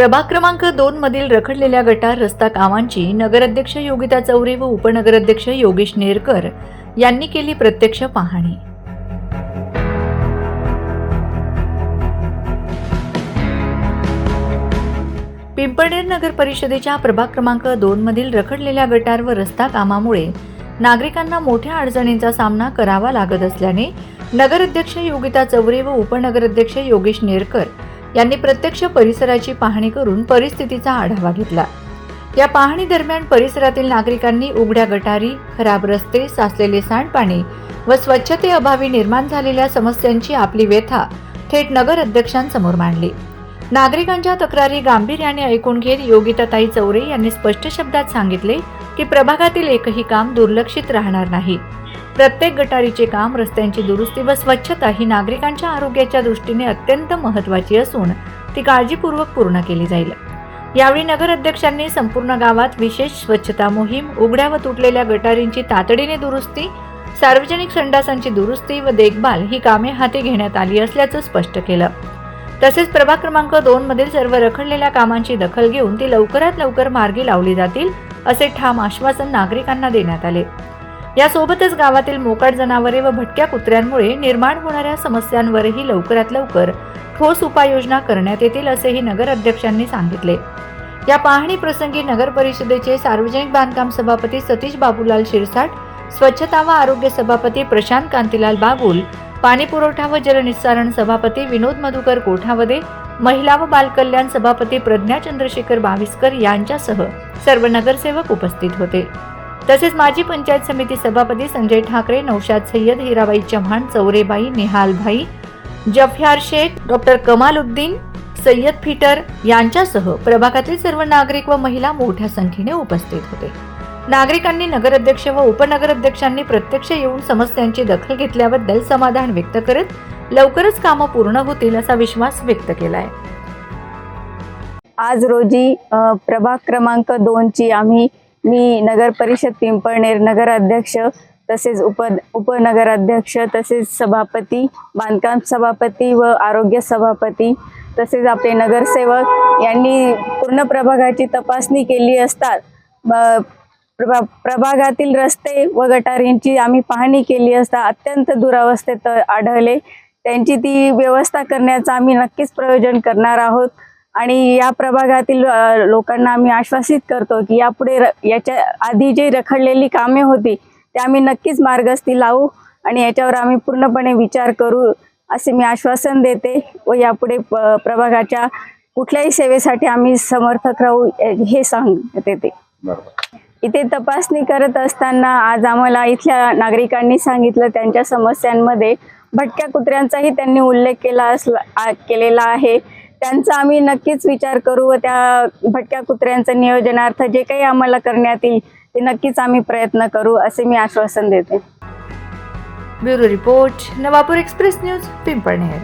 प्रभाग क्रमांक 2 मधील रखडलेल्या गटार रस्ता कामांची नगराध्यक्ष योगिता चौरे व उपनगराध्यक्ष योगेश नेरकर यांनी केली प्रत्यक्ष पाहणी। पिंपळनेर नगर परिषदेच्या प्रभाग क्रमांक 2 मधील रखडलेल्या गटार व रस्ता कामामुळे नागरिकांना मोठ्या अडचणींचा सामना करावा लागत असल्याने नगराध्यक्ष योगिता चौरे व उपनगराध्यक्ष योगेश नेरकर यांनी प्रत्यक्ष परिसराची पाहणी करून परिस्थितीचा आढावा घेतला। या पाहणी दरम्यान परिसरातील नागरिकांनी उघड्या गटारी, खराब रस्ते, साचलेले सांडपाणी व स्वच्छतेअभावी निर्माण झालेल्या समस्यांची आपली व्यथा थेट नगराध्यक्षांसमोर मांडली। नागरिकांच्या तक्रारी गांभीर्याने ऐकून घेत योगिताताई चौरे यांनी स्पष्ट शब्दात सांगितले की प्रभागातील एकही काम दुर्लक्षित राहणार नाही। प्रत्येक गटारीचे काम, रस्त्यांची दुरुस्ती व स्वच्छता ही नागरिकांच्या आरोग्याच्या दृष्टीने अत्यंत महत्त्वाची असून ती काळजीपूर्वक पूर्ण केली जाईल। यावेळी नगराध्यक्षांनी संपूर्ण गावात विशेष स्वच्छता मोहीम, उघड्या व तुटलेल्या गटारींची तातडीने दुरुस्ती, सार्वजनिक संडासांची दुरुस्ती व देखभाल ही कामे हाती घेण्यात आली असल्याचं स्पष्ट केलं। तसेच प्रभाग क्रमांक 2 मधील सर्व रखडलेल्या कामांची दखल घेऊन ती लवकरात लवकर मार्गी लावली जातील असे ठाम आश्वासन नागरिकांना देण्यात आले। यासोबतच गावातील मोकाट जनावरे व भटक्या कुत्र्यांमुळे निर्माण होणाऱ्या समस्यांवरही लवकरात लवकर ठोस उपाययोजना करण्यात येतील असेही नगराध्यक्षांनी सांगितले। या पाहणी प्रसंगी नगर परिषदेचे सार्वजनिक बांधकाम सभापती सतीश बाबूलाल शिरसाट, स्वच्छता व आरोग्य सभापती प्रशांत कांतीलाल बागुल, पाणी पुरवठा व जलनिस्सारण सभापती विनोद मधुकर कोठावदे, महिला व बालकल्याण सभापती प्रज्ञा चंद्रशेखर बाविस्कर यांच्यासह सर्व नगरसेवक उपस्थित होते। तसेच माजी पंचायत समिती सभापती संजय ठाकरे, नौशाद सय्यद, हिराबाई चव्हाण, चौरेबाई, निहालभाई, जफयार शेख, डॉक्टर कमालुद्दीन, सय्यद फिटर यांच्यासह प्रभागातील सर्व नागरिक व महिला मोठ्या संख्येने उपस्थित होते। नागरिकांनी नगराध्यक्ष व उपनगराध्यक्षांनी प्रत्यक्ष येऊन समस्यांची दखल घेतल्याबद्दल समाधान व्यक्त करत लवकरच कामं पूर्ण होतील असा विश्वास व्यक्त केलाय। आज रोजी प्रभाग क्रमांक 2 ची मी नगर परिषद पिंपळनेर नगराध्यक्ष तसेच उपनगराध्यक्ष तसेच सभापती, बांधकाम सभापती व आरोग्य सभापती तसेच आपले नगरसेवक यांनी पूर्ण प्रभागाची तपासणी केली असता प्रभागातील रस्ते व गटारींची आम्ही पाहणी केली असता अत्यंत दुरावस्थेत आढळले। त्यांची ती व्यवस्था करण्याचं आम्ही नक्कीच प्रयोजन करणार आहोत आणि या प्रभागातील लोकांना आम्ही आश्वासित करतो की यापुढे याच्या आधी जे रखडलेली कामे होती ते आम्ही नक्कीच मार्गस्थी लावू आणि याच्यावर आम्ही पूर्णपणे विचार करू असे मी आश्वासन देते व यापुढे प्रभागाच्या कुठल्याही सेवेसाठी आम्ही समर्थक राहू हे सांगते ते। इथे तपासणी करत असताना आज आम्हाला इथल्या नागरिकांनी सांगितलं त्यांच्या समस्यांमध्ये भटक्या कुत्र्यांचाही त्यांनी उल्लेख केलेला आहे। त्यांचा आम्ही नक्कीच विचार करू व त्या भटक्या कुत्र्यांच्या नियोजनार्थ जे काही आम्हाला करण्यात येईल ते नक्कीच आम्ही प्रयत्न करू असे मी आश्वासन देते। Bureau report, Navapur express news, Pimpalner.